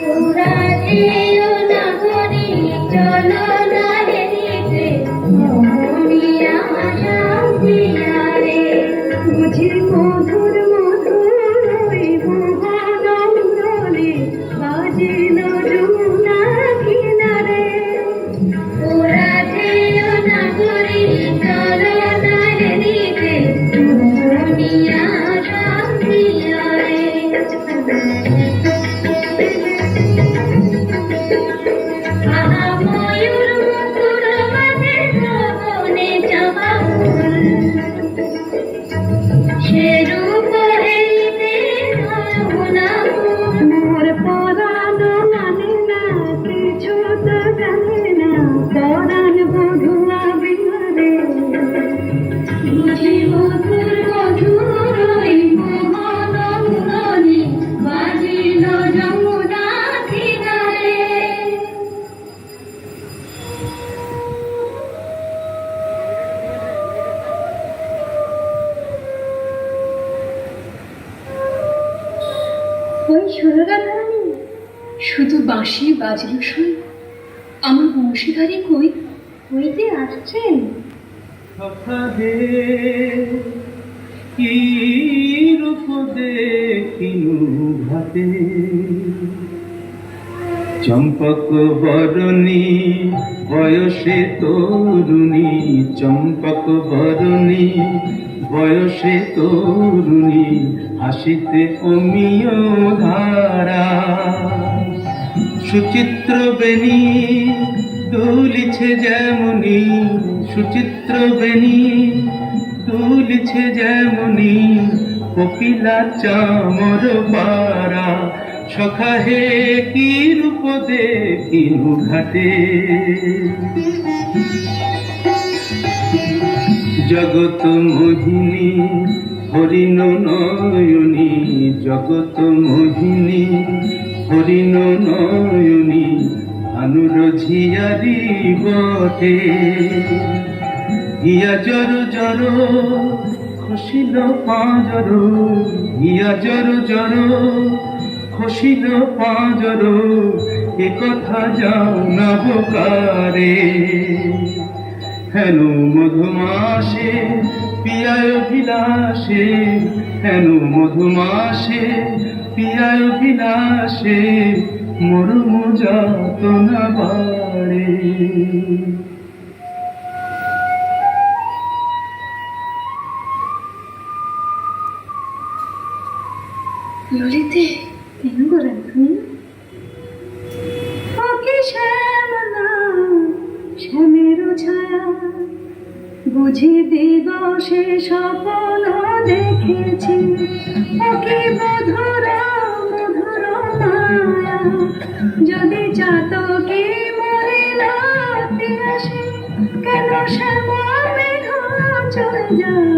তোরা যেও না ঘরে চলো না হেরিতে মোহনিয়া শান্তিয়া রে বুঝি মধুর মধুর ওই মোহনন্দনে বাজিল যমুনা কিনারে তোরা যেও না ঘরে চলো না হেরিতে মোহনিয়া শান্তিয়া রে ওই সুররাধারানী শুধু বাঁশি বাজল শুন আমার বংশীধারী কই হইতে আসছেন কি রূপ দেখিনু ভাতে চম্পক বরণী বয়সে তরুণী চম্পক বরণী বয়সে তরুণী হাসিতে অমিয় ধারা সুচিত্র বেণী দুলিছে যেমনি সুচিত্র বেণী দুলিছে যেমনি কপিলা চামর পারা সখা হে কি রূপ দেখিনু ঘাটে জগত মোহিনী হরিণ নয়নী জগত মোহিনী হরিণ নয়নী আনুর ঝিয়ারি বটে হিয়া জর জর খসিল পাঁজর হিয়া জর জর খসিল পাঁজর এ কথা জানাব কারে হেন মধুমাসে পিয়ায় বিলাসে হেন মধুমাসে পিয়ায় বিলাসে মরম যাতনা বাড়ে ললিতে কেন করেন তুমি ওকে শ্যামলা শ্যামের ছায়া বুঝি দিবসে স্বপ্ন দেখেছি ওকে মধুর মধুর মায়া যদি চাতকে মরে নাতে আসে কেন শ্যামা মেঘ চলে যায়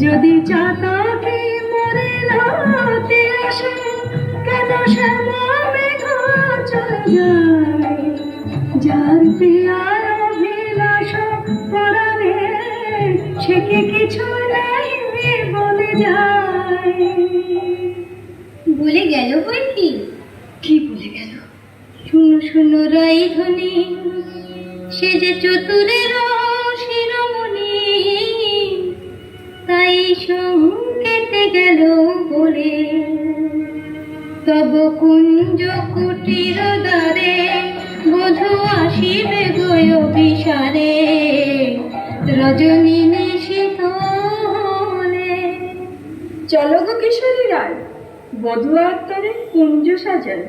যদি চাতকে মরে নাতে আসে কেন শ্যামা মেঘ চলে যায় যার পিয়ার অভিলাষ পরাণে সে কি কিছু নাই বলে যায় বলে গেল বই কি বলে গেল শুনো শুনো রাই ধ্বনি সে যে চতুরের শিরোমণি তাই সংকেতে গেল বলে তব কুঞ্জ কুটির দ্বারে বধূ আসিবে গয় বিসারে রজনী নিশিত হলে চলো গো কিশোরী রায় বধূ আত্মারে কুঞ্জ সাজায়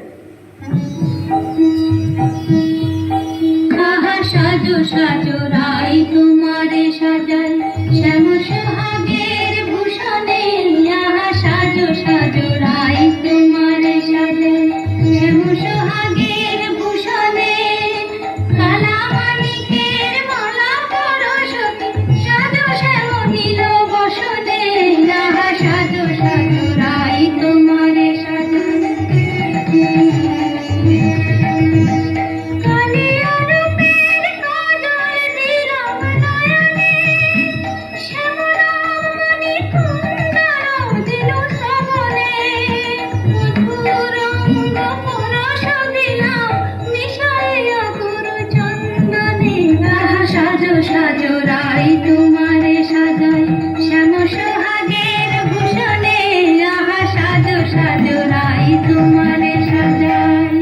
আহা সাজো সাজো রাই তোমারে সাজায় শ্যাম সোহাগের ভূষণে আহা সাজো সাজো রাই তোমারে সাজায় শ্যাম সোহাগের ভূষণে কালা মানিকের মালা পরশতে সাজো শ্যাম নীল বসনে আহা সাজো সাজো রাই তোমারে সাজায় শ্যামরাম জোড়াই তোমারে সাজাই শ্যাম সোহাগের ভূষণে আহা সাজো সাজো রাই তোমারে সাজাই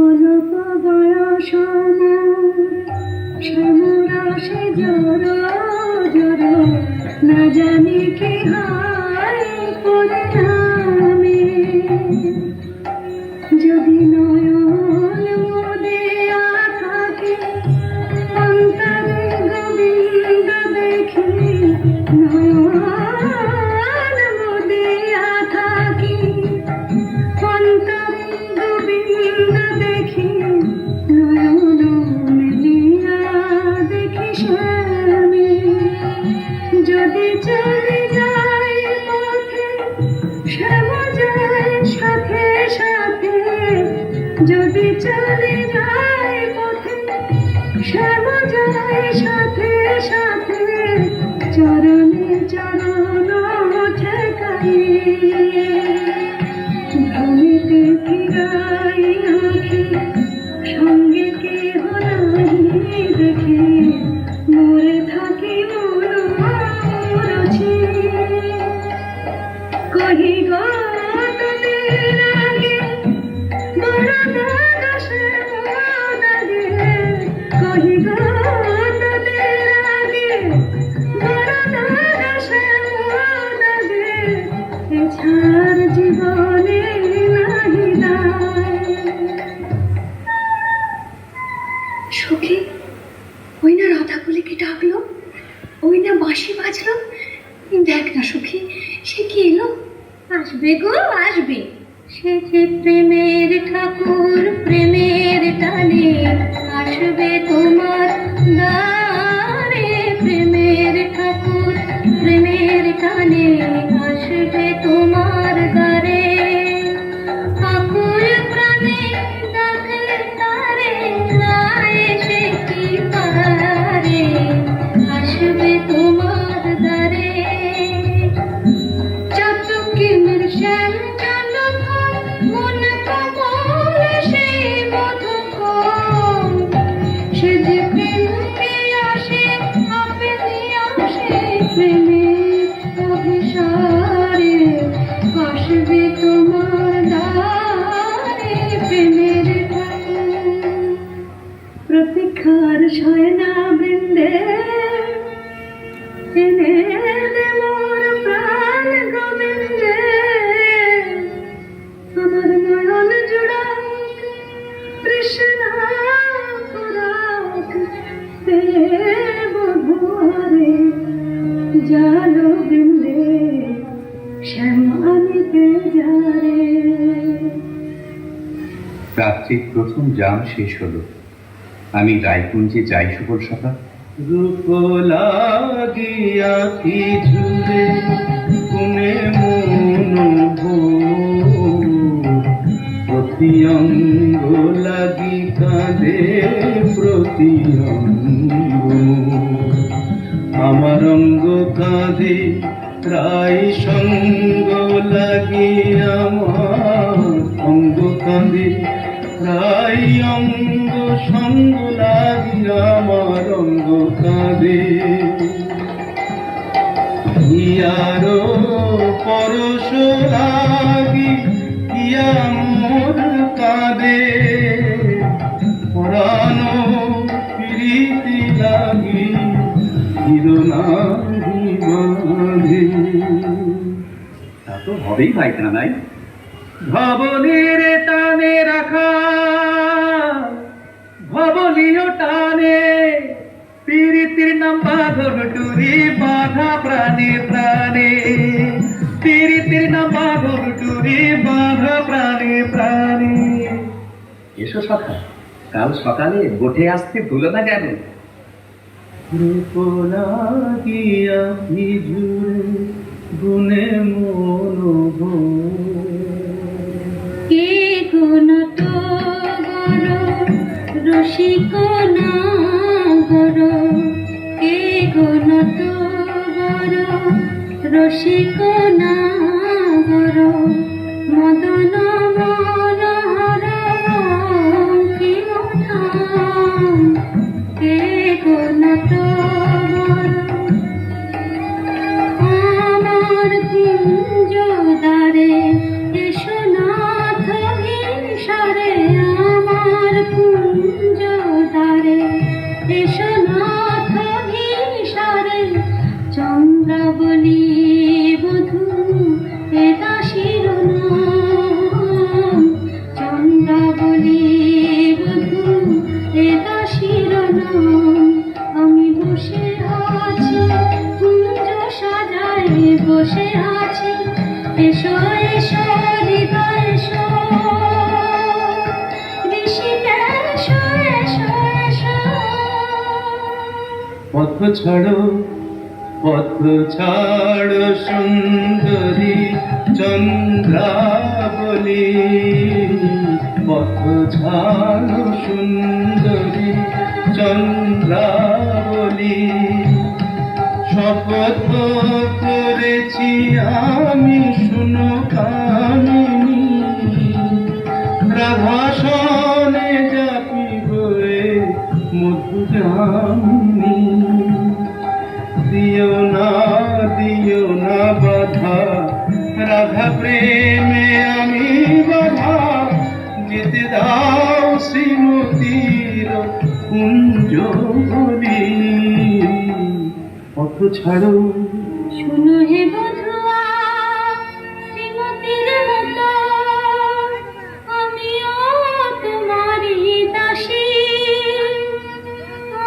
অল্প বয়স শ্যামরসে জোড়ো জোড়ো না জানি কি হয় পরিণামে যদি নয়ন মোদিয়া থাকে অন্তরে গোবিন্দ দেখি নয়ন মোদিয়া থাকি অন্তরে গোবিন্দ দেখি নয়ন মেলিয়া দেখি স্বামী যদি চলে যায় পথে শ্যাম যায় সাথে সাথে যদি চলে যায় পথে শ্যাম যায় সাথে সাথে চরণে চরণ ঠেকাই ভূমিতে ফিরাই আঁখি সঙ্গে কেহ নাই দেখে মরে থাকি মরছি কহি গো তোদের আগে বড় দাসে মোদাগে কহি গো তোদের আগে বড় দাসে মোদাগে এছাড় জীবনে নাহি দায় সখী ওই না রাধা বলে কি ডাকলো ওই না বাঁশি বাজলো দেখ না সখী সে কি এলো আসবে গো আসবে সে যে প্রেমের ঠাকুর প্রেমের টানে আসবে তোমার দ্বারে প্রেমের ঠাকুর প্রেমের টানে আসবে তোমার দ্বারে আকুল প্রাণে ডাকলে তারে না এসে কি পারে আসবে তোমার দ্বারে চাতকিনের শ্যাম জনধন মন কমল সেই মধুকর সে যে প্রেমকে আসে আপে আসে প্রেমের অভিসারে আসবে তোমার দ্বারে প্রেমের ঠাকুর প্রতীক্ষার শয়না বৃন্দে এনে দে মোর প্রাণ গোবিন্দে আমার নয়ন জোড়াক কৃষ্ণা পুরাক দেব ভুয়ারে জালো বৃন্দে শ্যাম আনিতে যারে রাত্রির প্রথম জাম শেষ হলো। আমি রায়কুঞ্জে যাই সুবল সকাল। রূপ লাগিয়া কি ঝুলে কোনে মন প্রতি অঙ্গ লাগি কাঁদে প্রতি অঙ্গ আমার অঙ্গ কাঁদে প্রায় সঙ্গ লাগি আমার অঙ্গ কাঁদে প্রায় অঙ্গ সঙ্গ লাগি আমার অঙ্গ কাঁদে ইয়ারো পরশ লাগি ইয়া মোর কাঁদে পরানো প্রীতি লাগি হিরণাহি বাঁধে তা তো হবেই ভাই কানাই। ভবনের টানে রাখা ভবনীয় টানে পীড়িতির নাম বাঁধন টুরি বাঁধা প্রাণে প্রাণে পীড়িতির নাম বাঁধন টুরি বাঁধা প্রাণে প্রাণে। এসো সকাল, কাল সকালে গোঠে আসতে ভুলো না কেন। রূপ লাগিয়া কি ঝুলে গুনে মনোভ কে গুণ তো গর রসিক নাগর কে গুণ তো গর রসিক নাগর মদন মনোহর কি কে গুণ পথ ছাড়ো সুন্দরী চন্দ্রাবলী, পথ ছাড়ো সুন্দরী চন্দ্রাবলী। শপথ করেছি আমি শুনো কামিনী, রাধাসনে জাপি হয়ে মধুজামিনী। দিও না বাধা, রাধা প্রেমে আমি বাধা, যেতে দাও শ্রীমতীর কুঞ্জ বলি। পথ ছাড়ো শুনো হে বধুয়া শ্রীমতীর মতো, আমিও তোমারই দাসী।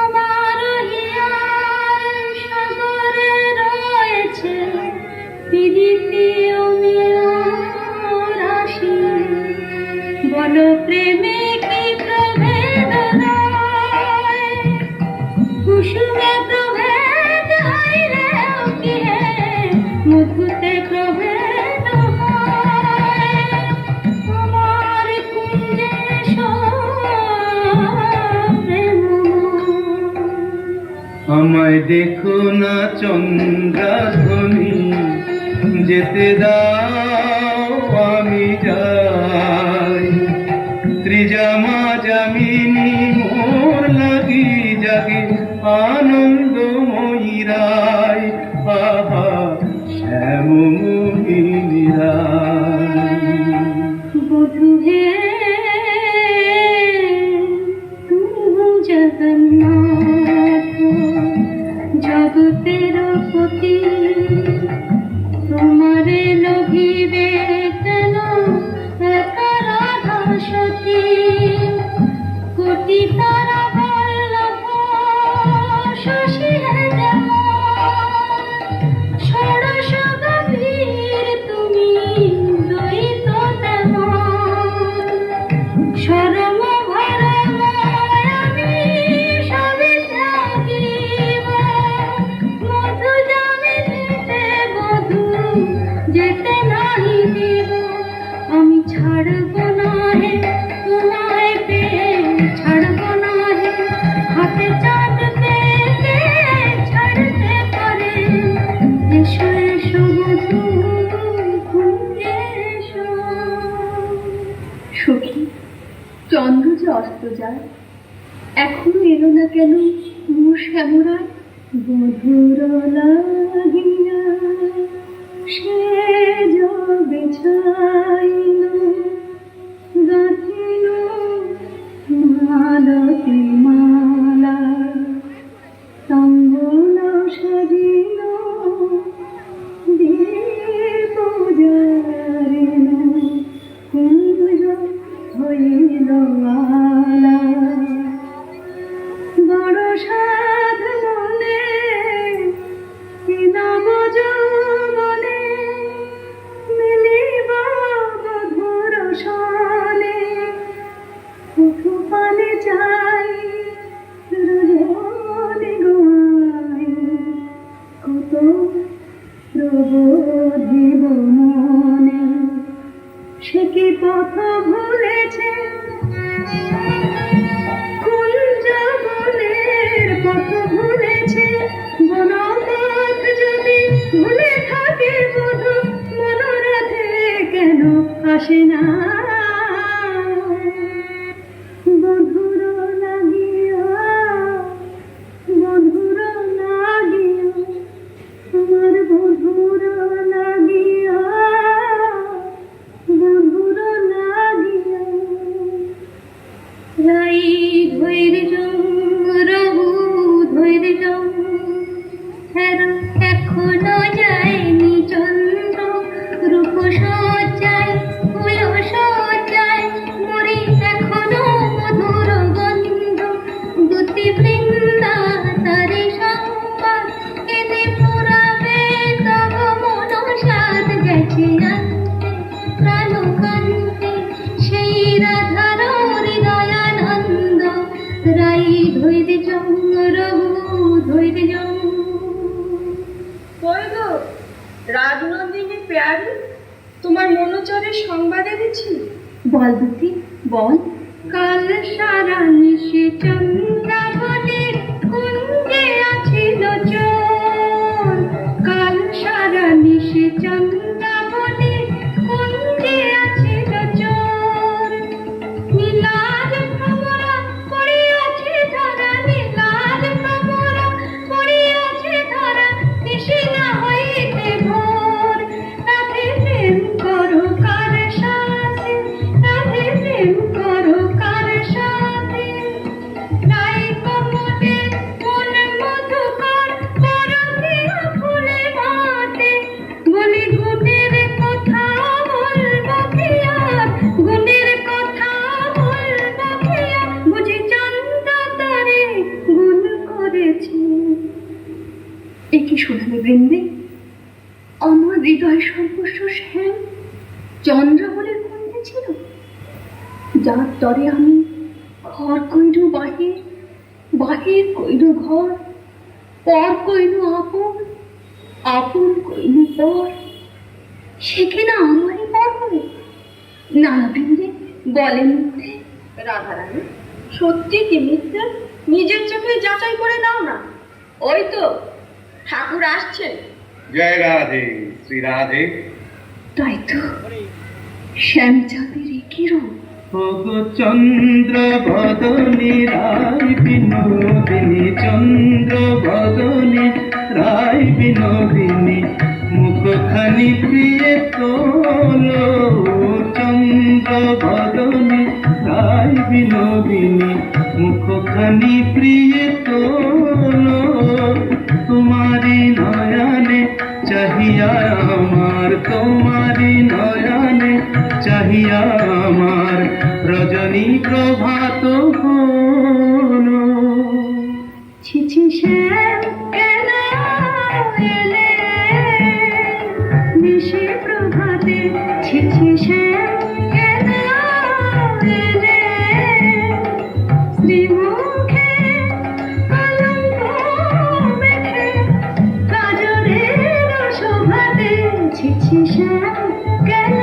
আমার হিয়ার সাগরে রয়েছে প্রীতি অমিয় রাশি। বলো প্রেমে কি প্রভেদ নয়, কুসুমে প্রভেদ হয় রে কি হে, মধুতে প্রভেদ হয়। আমার কুঞ্জে আমায় দেখো না চন্দ্রাধ্বনি, যেতে দাও আমি যাই। ত্রিজামা যামিনী মোর লাগি জাগে আনন্দময়ী রায়, আহা শ্যামমোহিনী রায়। বধূ হে তুমি জগন্নাথ জগতের পতি, তোমারে লোভিবে কেন একা রাধা সতী। কোটি তারা বল্লভ শশী হে যেমন, ষোড়শ গভীর তুমি দ্বৈত তেমন। শরম ভরম আমি সবে ত্যাগিব, মধু যামিনীতে বধূ যেতে নাহি দিব। আমি ছাড়ব না হে তোমায় পেয়ে, ছাড়ব না হে হাতে চাঁদ পেয়ে, ছাড়তে পারে। এসো এসো বধূ কুঞ্জে এসো। সখী, চন্দ্র যে অস্ত যায়, এখনো এলো না কেন মোর শ্যামরা? বধুর লাগিয়া সে বিছাইল, গাঁথিল মালতী মালা, তম্বুল সাজিল দীপ জারিল, কুঞ্জ হইল আলা। বড় সাধ মনে কি নব যৌবনে, মিলিব বধুর সনে। কঠু পানে চাই রজনী গোয়াই, কত প্রবোধিব মনে। সে কি পথ ভুলেছে কুঞ্জ বনের পথ ভুলেছে, বনপথ যদি ভুলে থাকে বধূ, মনোরথে কেন আসে না? বধুর লাগিয়া বধুর লাগিয়া, আমার বধুর লাগিয়া বধুর লাগিয়া। রাই ধৈর্য রঘু ধৈর্য, হের এখনো যায়নি চন্দ্র। রূপ সজ্জায় ফুল সজ্জায় মরি এখনো মধুর গন্ধ। দুতি বৃন্দা তারি সংবাদ, এনে পুরাবে তব মন সাত গেছে আনতে প্রাণ কান্তে। সেই রাধার হৃদয়ানন্দ, রাই ধৈর্য রঘু ধৈর্য। কই গো রাজনন্দিনী পেয়ারি, তোমার মনোচরের সংবাদ এনেছি। বল দুটি বল। কাল সারা নিশে চন্দ্রাবলীর কুঞ্জে আছিল চোর। কাল সারা নিশে চন্দ্রাবলীর কুঞ্জে আছিল চোর। নীলাল ভ্রমরা পড়িয়াছে ধরা, নীলাল ভ্রমরা পড়িয়াছে ধরা, নিশি না হইতে ভোর। রাধে প্রেম করো কার সাথে, রাধে প্রেম করো কার সাথে। রাই কমলে মন মধুকর, পরশিয়া ফুলে মাতে। বলি গুণের কথা বলবো কি আর, গুণের কথা বলবো কি আর, বুঝি চন্দ্র তারে গুণ করেছে। এ কি শোনাবে বৃন্দে? আমার হৃদয় সর্বস্ব শ্যাম চন্দ্রাবলীর কুঞ্জে ছিল, যার তরে আমি ঘর কইরু বাহির, বাহির কইরু ঘর, পর কইরু আপন, আপন কইরু পর। সে কিনা আমারই পর হবে? না না বৃন্দে, বলে মিথ্যে। রাধারানী, সত্যি কি মিথ্যে নিজের চোখে যাচাই করে নাও না। ওই তো ঠাকুর আসছেন। জয় রাধে, শ্রী রাধে। তাই তো, শ্যামচাঁদের কি রূপ! ওগো চন্দ্র বদনী রায় বিনোদিনী, চন্দ্র বদনী রায় বিনোদিনী, মুখখানি প্রিয় তোলো। চন্দ্র বদনী রায় বিনোদিনী, মুখখানি প্রিয় তোলো। তোমারি নয়নে চাহিয়া আমার, তোমারি নয়নে চাহিয়া আমার, রজনী প্রভাত হলো। ছিছি শ্যাম কেন এলে নিশি প্রভাতে, ছিছি শ্যাম কেন এলে। শ্রীমুখে কলঙ্ক মেখে কাজলের শোভাতে, ছিছি শ্যাম কেন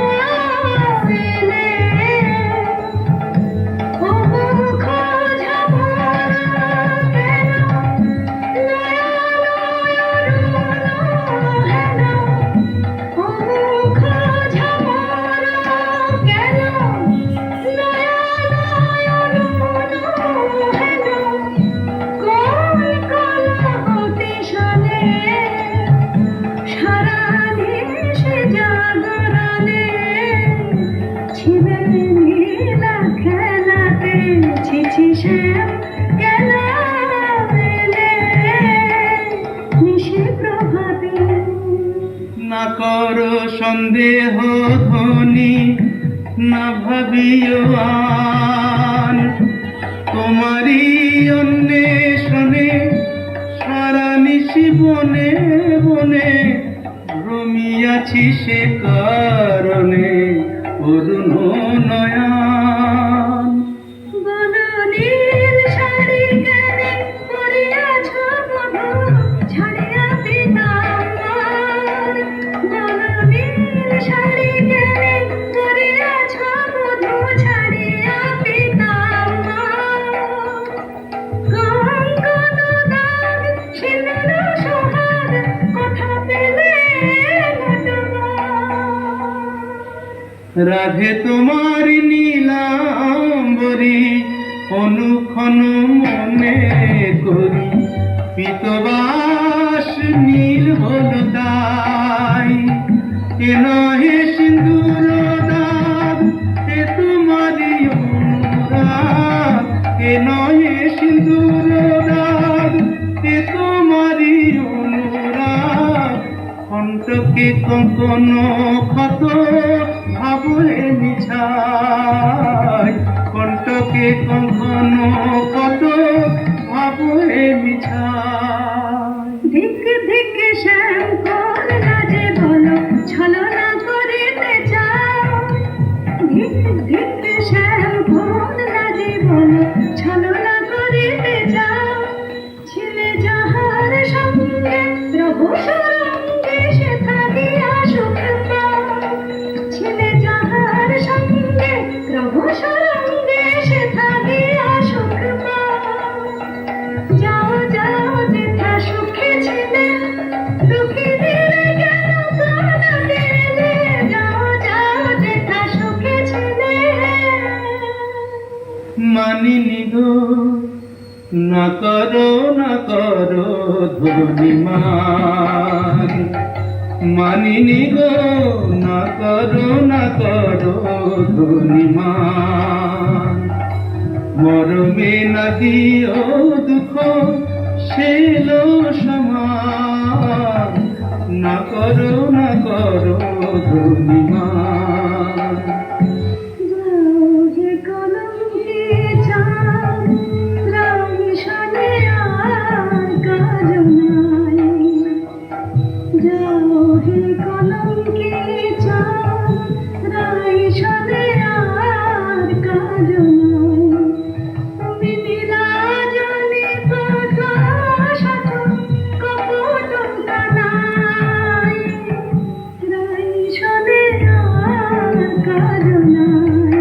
এলে। ও মুখ ঝামরা কেন, নয়া নয়া রুণ হেন। ও মুখ ঝামরা কেন, নয়া নয়া রুণ হেন। কোন কলহতে সালে সারা দেশে জাগরণে, ছিবে লীলা খেলাতে, ছিছি শ্যাম কেন এলে নিশি প্রভাতে। না করো সন্দেহ ধ্বনি, না ভাবিও আন, তোমারই অন্বেষণে সারা নিশি বনে বনে ভ্রমিয়াছি, সে কারণে অরুণ নয়ন। বননীল শাড়ি কেনে পরিয়াছ মধু, ছাড়িয়া পিতাম্বর। বননীল শাড়ি কেনে পরিয়াছ মধু, ছাড়িয়া পিতাম্বর। কঙ্কন দাগ সিঁদুর সোহাগ, কথা পেলে রাধে তোমার নীলাম্বরী, অনুক্ষণ মনে করি, পিতবাস নীল হল তাই। এ নহে সিন্দুর দাগ, এ তোমারি অনুরাগ। এ নহে সিন্দুর দাগ, এ তোমারি অনুরাগ। কণ্ঠকে কঙ্কন ক্ষত ভাবরে মিছাই, কণ্ঠকে কঙ্কন ক্ষত ভাবরে মিছাই। ধিক ধিক শ্যাম কোন লাজে বলো, ছলনা করিতে চাও। ধিক ধিক শ্যাম কোন লাজে বলো, ছলনা করিতে চাও। ছিলে যাহা সরঙ্গে সেথা দিয়া সুখ পাও। ছেলে যাহার সঙ্গে রব সরঙ্গে সেথা দিয়া সুখ পাও। যাও যাও যেথা সুখে ছিলে, দুঃখী দিলে কেন কাঁদাতে এলে? যাও যাও যেথা সুখে ছিলে। মানিনি গো না করো ধনিমান, মানিনি গো না করো ধনিমান। মরমে না দিও দুঃখ সেলো সমান, না করো ধনিমান। যাও হে কলঙ্কে চাঁদ, রঙ শনে আর কাজো নাই। যাও হে কলঙ্কে চাঁদ, রঙ শনে আর কাজো নাই। তুমি নীলাজলে প্রকাশত কপট কানাই। রঙ শনে আর কাজো নাই।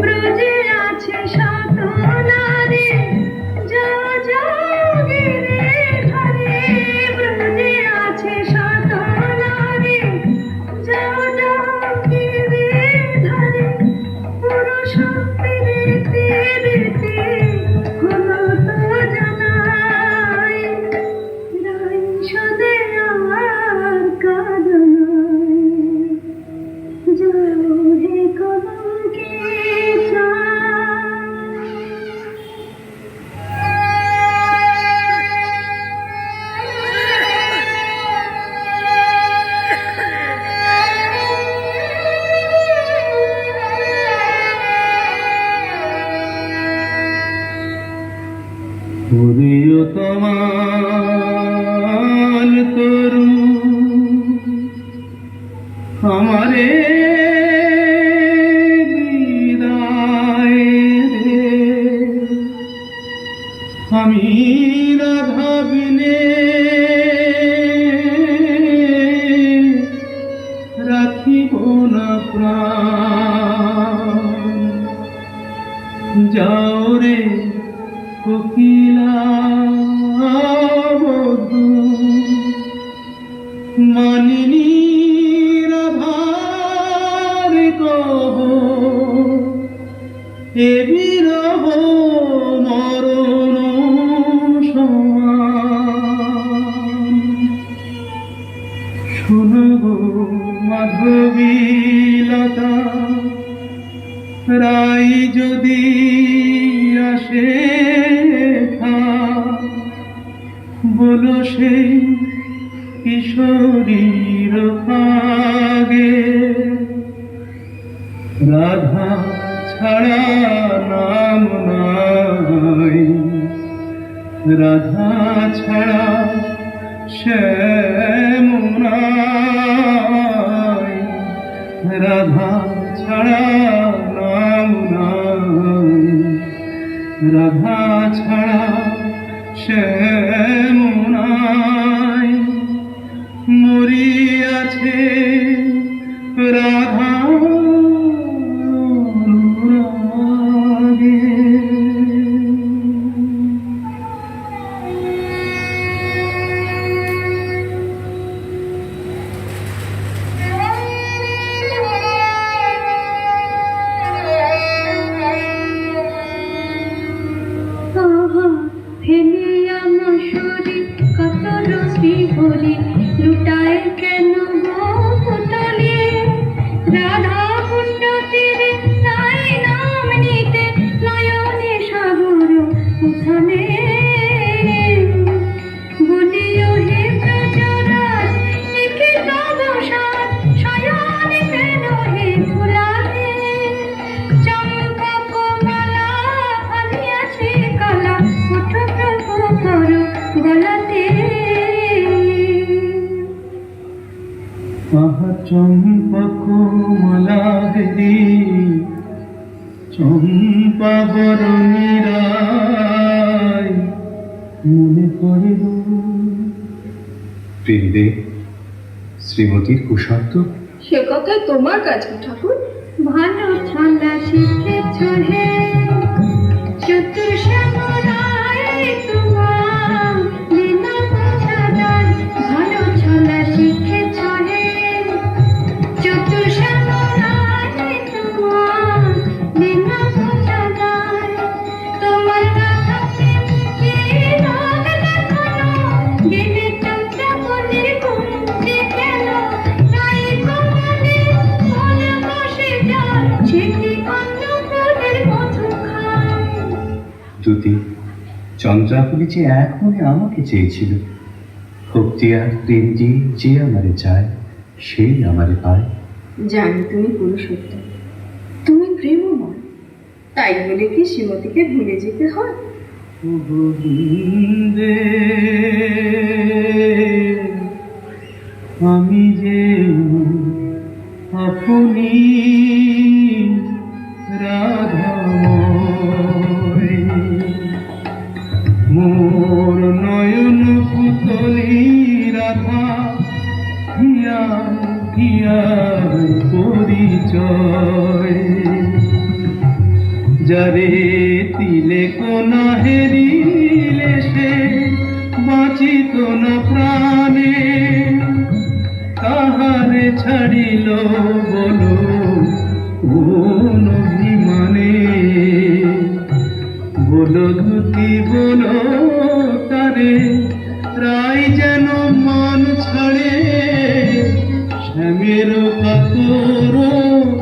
ব্রজে আছে শত নারী, যাও যাও গিরে ধরে। ব্রজে আছে শত নারী, যাও যাও গিরে ধরে। পুরুষ প্রীতি রীতি হলো তো জানাই। রাই সদে আর কাঁদো নাই। যাও হে কলঙ্কে পুরিও তোমার তরু আমারে বিদায় রে। আমি রাধা বিনে রাখিব না প্রাণ। যাও রে কোকিলা বধূ, মানিনী রাধার কহ এ বিরহ মরণ সমান। শোনো গো মাধবীলতা, রাই যদি আসে বলো সেই কিশোরীর ভাগে। রাধা ছাড়া নাম নাই, রাধা ছাড়া শ্যাম নাই। রাধা ছাড়া নাম নাই, রাধা ছাড়া শ্যাম নাই। মরিয়াছে রাধা অনুরাগে। ফেলিয়া মশুরি কত রশ্মি ভরি, লুটায় কেন গো পুতলি? রাধা কুণ্ড তীরে তাই নাম নিতে, নয়নে সাগর উঠানে। বলিও হে ব্রজরাজ, একে তব সাজ, শয়নে কেন হে ফুলানে? চম্পক মালা আনিয়াছে কালা, ওঠ প্রভু করো গলাতে। আহা চম্পক মালা দেরি চম্পা বরণীরাই মনে পড়ে গো। বৃন্দে, শ্রীমতীর কুশল তো? সে কথাই তোমার কাছে ঠাকুর। ভালো ছন্দা শিখেছ হে চতুর শ্যামরায় তোমার বিনা বোঝাদার। ভালো ছন্দা শিখেছ হে চতুর শ্যামরায় তোমার বিনা বোঝাদার। তোমার রাধাকে কি রোগ দেখানো গেলে চন্দ্রাবলীর কুঞ্জে কেন? তাই কমলে মন বসে যায় সে কি অন্য প্রাণের মধু খায়। যদি চন্দ্রাবলী যে এক মনে আমাকে চেয়েছিল, ভক্তি আর প্রেম দিয়ে যে আমারে চায় সেই আমারে পায়। জানি তুমি পুরুষোত্তম, তুমি প্রেমময়, তাই বলে কি শ্রীমতীকে ভুলে যেতে হয়? গোবিন্দে আমি যে আপনি রাধাময়, মোর নয়ন পুতলি রাধা হিয়া হিয়া পরিচয়। যারে তিলে কোনা হেরিলে সে বাঁচিত না প্রাণে, তাহারে ছাড়িল বলো কোন অভিমানে। বলো দুটি বলো তারে রাই যেন মান ছাড়ে, শ্যামের কাতর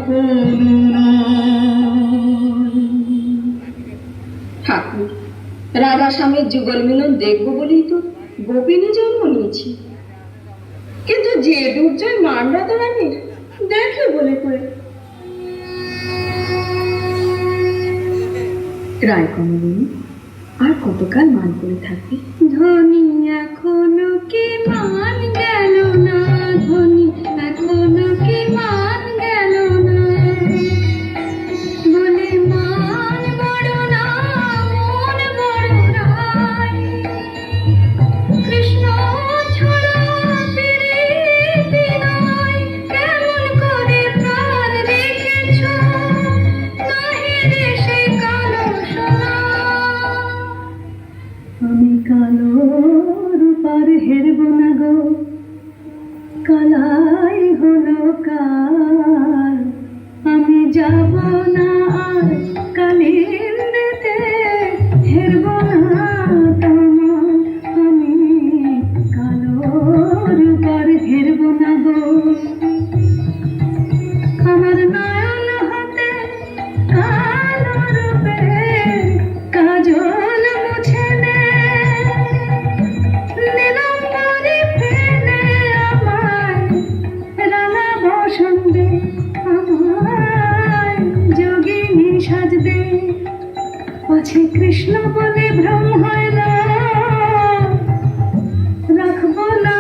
করুণা। ঠাকুর, রাধা স্বামীর যুগল মিলন দেখবো বলেই তো গোপিনী জন্ম নিয়েছি, কিন্তু যে দুর্জয় মান রাধারানীর দেখে বলে করে। রায় কমলিনী আর কতকাল মান করে থাকবে? ধনী এখনো কি মান গেল না, ধনী এখনো কি মান গেল না, বলে মান বড় না মন বড় নাই। কৃষ্ণ ছড়া প্রীতি নাই, কেমন করে প্রাণ রেখেছ নাহি রে সেই কালো সোনা। আমি কালো রূপার হেরব না গো, কালাই হলো কাল। আমি যাব না আর কালিন্দিতে, হেরব না তোমার। আমি কালো রূপার হেরব না গো। আমার নয়ন হাতে কালো রূপে কাজল মুছে দে, নীলাম্বরে ফেলে আমায় রাঙা বসন্তে, আমায় যোগিনী সাজ দে। পাছে কৃষ্ণ বলে ভ্রম হয় না, রাখবো না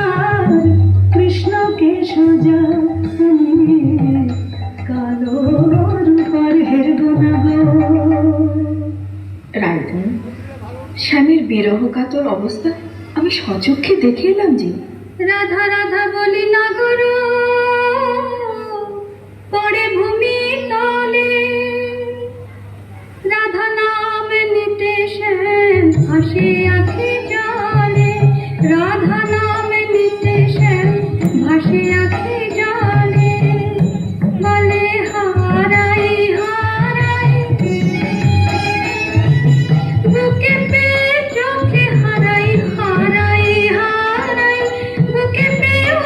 কৃষ্ণকে সোজা। আমি কালো রূপার হেরব না গো। রায়ধন, স্বামীর বিরহ কাতর অবস্থা আমি সচক্ষে দেখে এলাম যে। রাধা রাধা বলি না গুরু পড়ে ভূমি তলে, রাধা নাম নিতে শ্যাম ভাসে আখি জলে। রাধা নাম নিতে শ্যাম ভাসে আখি জলে, বলে হারাই হারাই বুকে পেয়ে চোখে হারাই হারাই হারাই, বুকে পেয়েও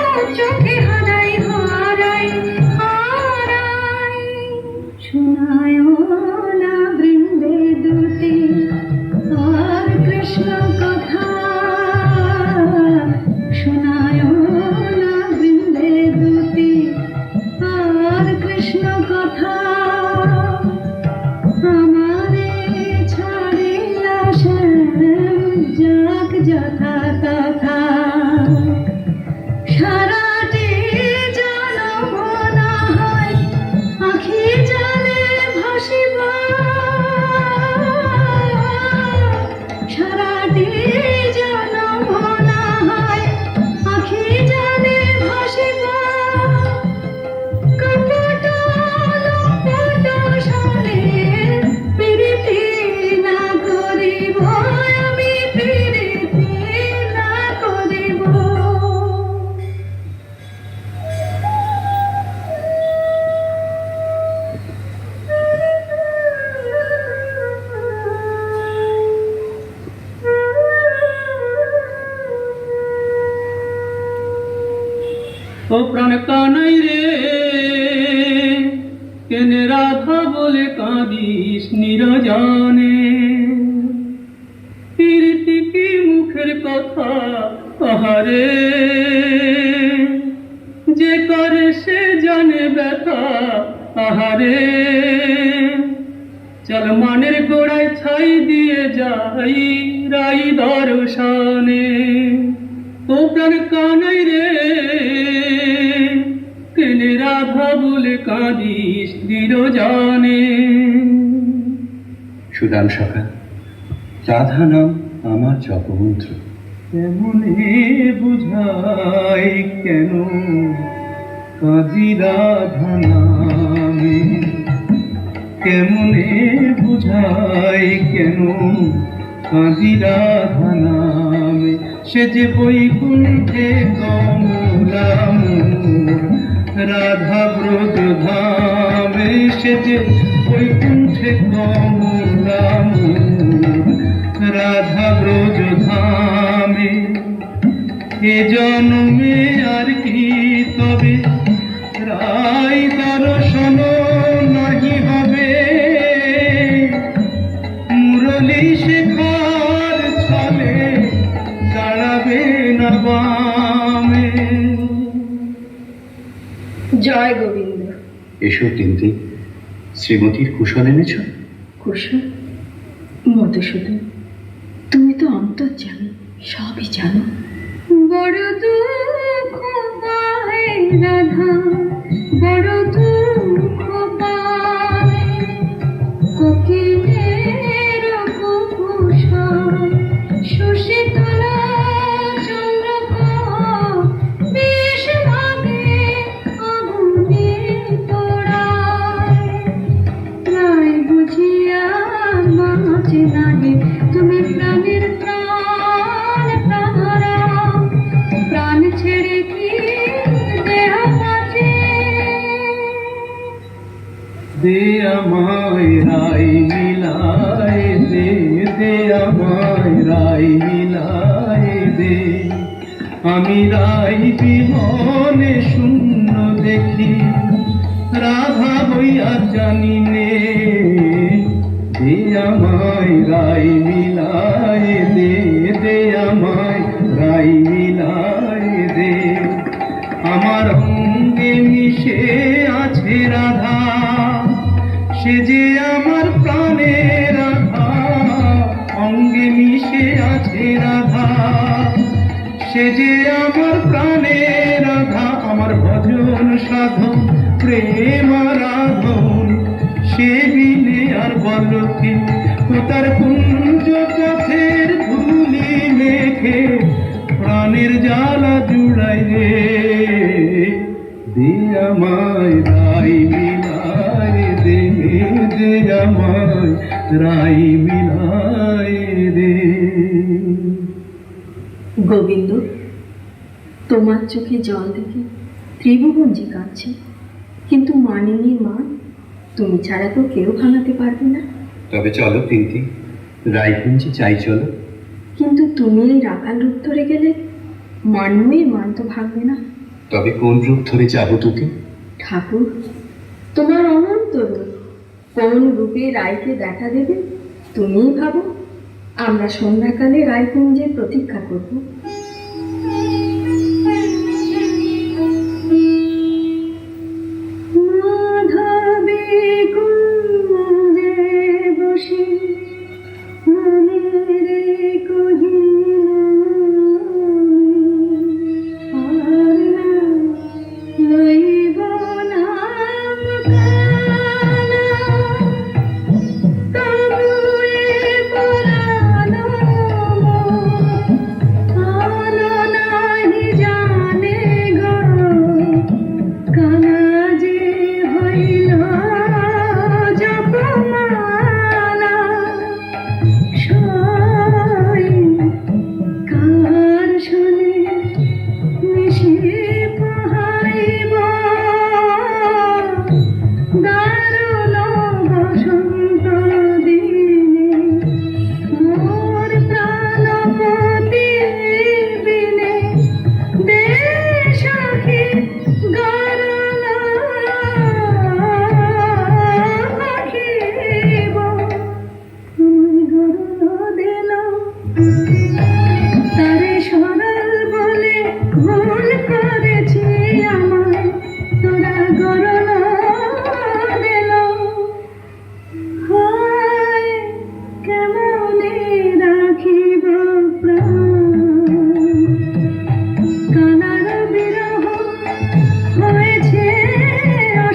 ও প্রাণ কানাই রে, কেনে রাধা বলে কাঁদিস নিরজনে। প্রীতি কি মুখের কথা আহারে, যে করে সে জানে ব্যথা আহারে। চল মানের গোড়ায় ছাই দিয়ে যাই রাই দর্শনে। ও প্রাণ কানাই রে, কেনে রাধা বলে কাঁদিস নিরজনে। সুদাম সখা, রাধা নাম আমার জপমন্ত্র। কেমনে বুঝাই কেন কাজী রাধা নামে, কেমনে বুঝাই কেন কাজী রাধা নামে। সে যে বৈকুণ্ঠে কমলাম রাধা ব্রজ ধামে, সে যে বৈকুণ্ঠে কমলাম রাধা ব্রজ ধামে। এ জন্মে আর কি তবে রাই দর্শন নাহি হবে, মুরলী শেখার ছলে দাঁড়াবে না বামে। জয় গোবিন্দ। এসো তিন্তি, শ্রীমতীর কুশল এনেছ? কুশল? মধুসূদন, তুমি তো অন্তর্যামী, সবই জানো। বড় দুঃখ পায় রাধা, বড় দুঃখ পায়, কোকিলের কুকুশল সুশীতলা চন্দ্রকর, বেশ ভাগে আগুনে পোড়ায়। প্রায় বুঝিয়া মাঝ লাগে তুমি প্রাণের প্রাণ তাহারা, প্রাণ ছেড়ে কি দেহ বাঁচে। দে আমায় রাই মিলায় দে, দে আমায় রাই মিলায় দে। আমি রাই বিহনে শূন্য দেখি, রাধা বইয়া জানি নে। দে আমায় রাই মিলায় দে, দে আমায় রাই মিলায় দে। আমার অঙ্গে মিশে আছে রাধা, সে যে আমার প্রাণে রাধা। অঙ্গে মিশে আছে রাধা, সে যে আমার প্রাণে রাধা। আমার ভজন সাধন প্রেম আরাধন, সে বিনে আর বল কি। তার কুঞ্জ পথের ধুলি মেখে প্রাণের জ্বালা জুড়াই রে। দে আমায় রাই মিলায় দে, দে আমায় রাই মিলায় দে। গোবিন্দ, তোমার চোখে জল দেখে ত্রিভুবন যে কাঁদছে, কিন্তু মানিনীর মান তুমি ছাড়া তো কেউ ভাঙাতে পারবে না। তবে চলো তিন্তি, রায়কুঞ্জে চাই চলো। কিন্তু তুমি এই রাখাল রূপ ধরে গেলে মানবীর মান তো ভাঙবে না। তবে কোন রূপ ধরে যাবো তোকে? ঠাকুর, তোমার অনন্ত রূপ, কোন রূপে রায়কে দেখা দেবে তুমিই ভাবো। আমরা সন্ধ্যাকালে রায়কুঞ্জের প্রতীক্ষা করব। মাধবে কুঞ্জে বসে মনেরে কহিল, আর না লইব নাম কালা, তবুয়ে পরাণ মোর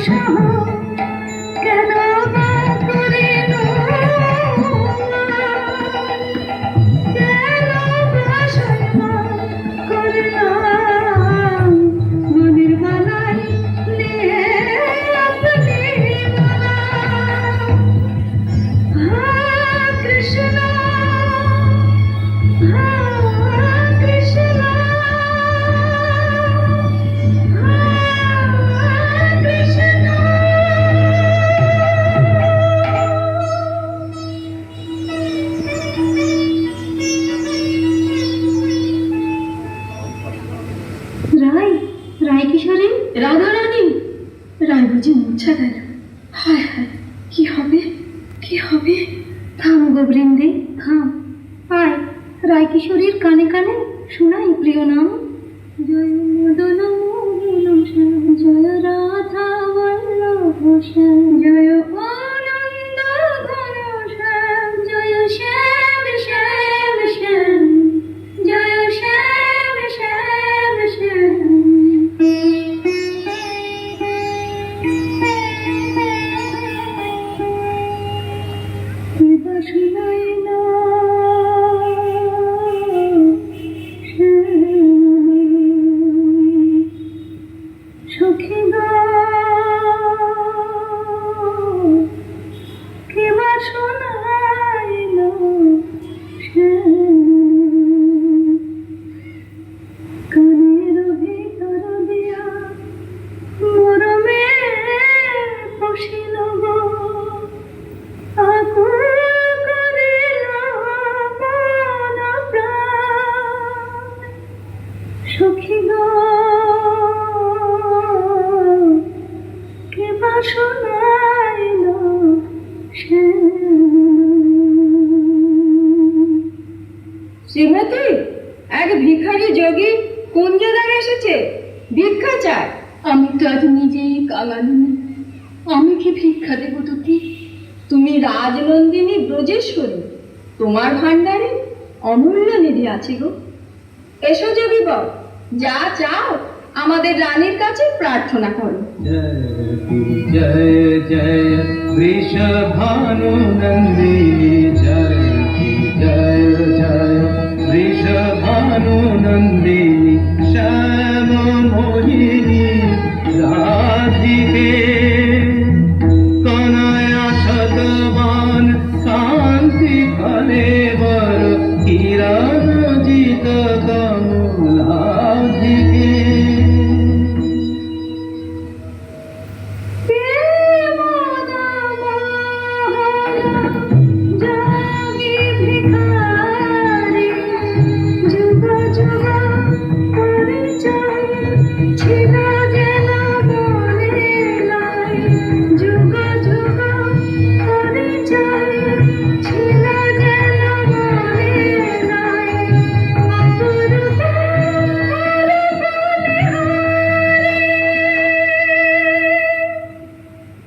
সহ কেন বা করিল কেন বা সইল করলাম মনের বালাই নিয়ে আপনি বলা কৃষ্ণ কৃষ্ণ রায় রায় কিশোরী রাধারানী রায় বুঝি মুছা গেল হায় হায় কি হবে কি হবে থাম গো বৃন্দে থাম আয় রায় কিশোরীর কানে কানে শোনাই প্রিয় নাম জয় মদন মোহন শ্যাম জয় রাধা বল্লভ শ্যাম জয় আনন্দ ঘন শ্যাম জয় শ্যাম শ্যাম শ্যাম জয় শ্যাম শ্যাম শ্যাম শুনাই না সখী কেবা শোনাই না কানের ভিতর দিয়া মরমে পশিল গো আকুল করিল মন প্রাণ সখী গো কেবা শোনাইল শ্রীমতী এক ভিখারি যোগী কুঞ্জদার এসেছে, ভিক্ষা চায়। আমি তো আজ নিজেই কাঙালিনী, আমি কি ভিক্ষা দেব তোকে? তুমি রাজনন্দিনী ব্রজেশ্বরী, তোমার ভাণ্ডারে অমূল্য নিধি আছে গো। এসো যোগী বর, যা চাও আমাদের রানীর কাছে প্রার্থনা করো। জয় জয় বৃষভানু নন্দিনী জয় জয় জয় বৃষভানু নন্দিনী শ্যাম মোহিনী রাধিকে কনয়া শতবান কান্তি কলেবর কিরণ জিত কমলাধিকে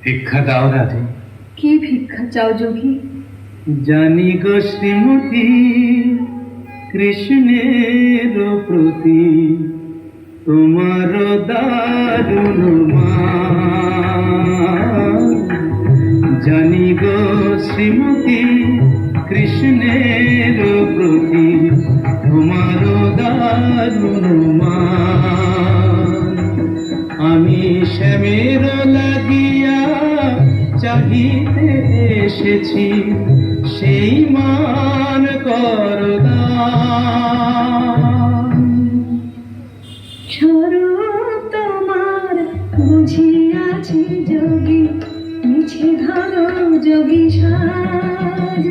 ভিক্ষা দাও রাধে। কি ভিক্ষা চাও যোগী? জানি গো শ্রীমতী কৃষ্ণের প্রতি তোমার দারুণ মান। জানি গো শ্রীমতী কৃষ্ণের প্রতি তোমার দারুণ মান। আমি শ্যামের লাগিয়া চাহিতে এসেছি, সেই মান করদান। স্বরূপ তোমার বুঝিয়াছি যোগী, মিছে ধরো যোগী সাজ।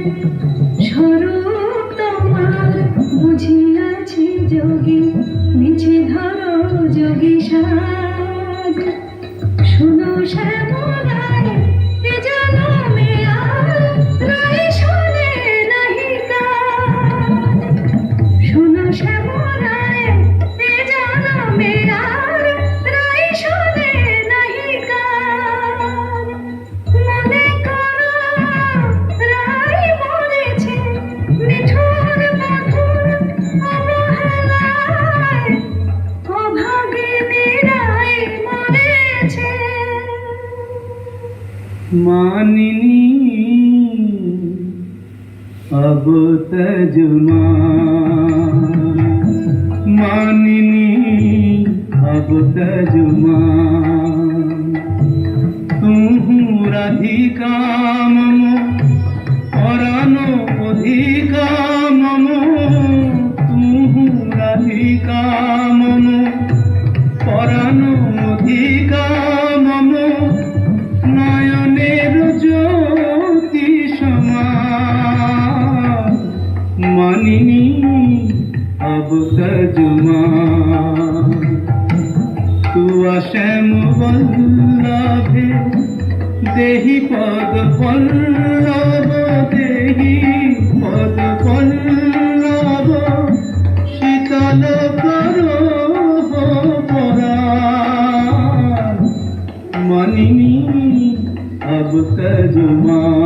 স্বরূপ তোমার বুঝিয়াছি যোগী, মিছে ধরো যোগী সাজ। শুনো শ্যামরায় এ জনমে আর রায় শোনে নাহি কাজ। শুনো শ্যামরায় এ জনমে আর রায় শোনে নাহি কাজ। মনে করো রায় মরেছে নিঠুর মধুর অবহেলায়, অভাগিনী রায় মরেছে। मानिनी अब तजुमा मानिनी अब तजुमा तुहु राधिका मम परानो अधिका मम तुहु राधिका मम परानो अधिका मम नयनेर ज्योति समान मानिनी अब तजुमा तू श्याम वल्लभे देहि पद पल्लव देहि पद पल्लव शीतल करो पराण मानिनी अब तजुमान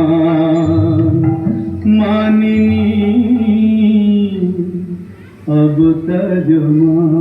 मानिनी अब तजुमान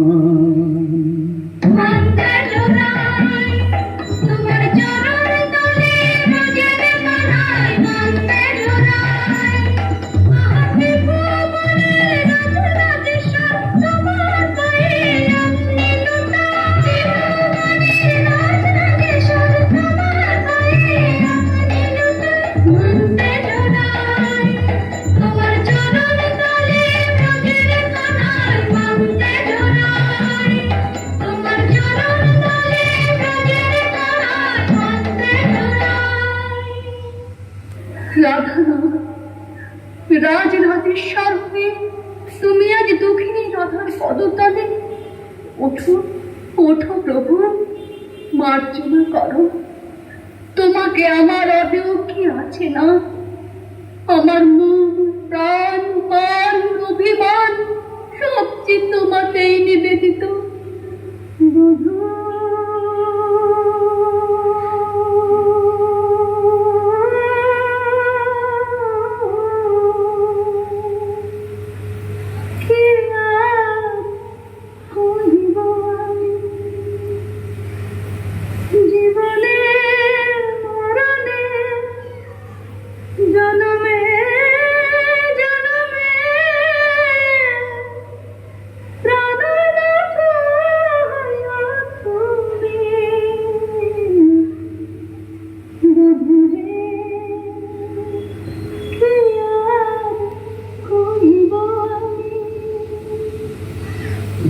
রাজরাজেশ্বর হয়ে তুমি আজ দুঃখিনী রাধার পদতলে ওঠো ওঠো প্রভু, মার্জনা করো। তোমাকে আমার আদেও কি আছে না? আমার মন প্রাণ মান অভিমান সবচেয়ে তোমাতেই নিবেদিত।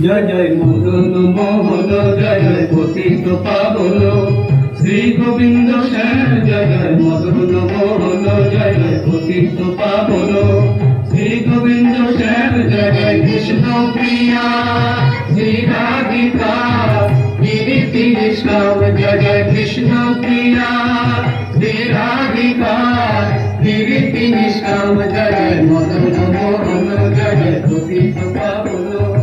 जय जय मदन मोहन जय जय पतित पावन श्री गोविंद श्याम जय जय मदन मोहन जय जय पतित पावन श्री गोविंद श्याम जय जय कृष्ण प्रिया श्री राधिका गिरिति निष्काम जय जय कृष्ण प्रिया श्री राधिका गिरिति निष्काम जय जय मदन मोहन जय जय पतित पावन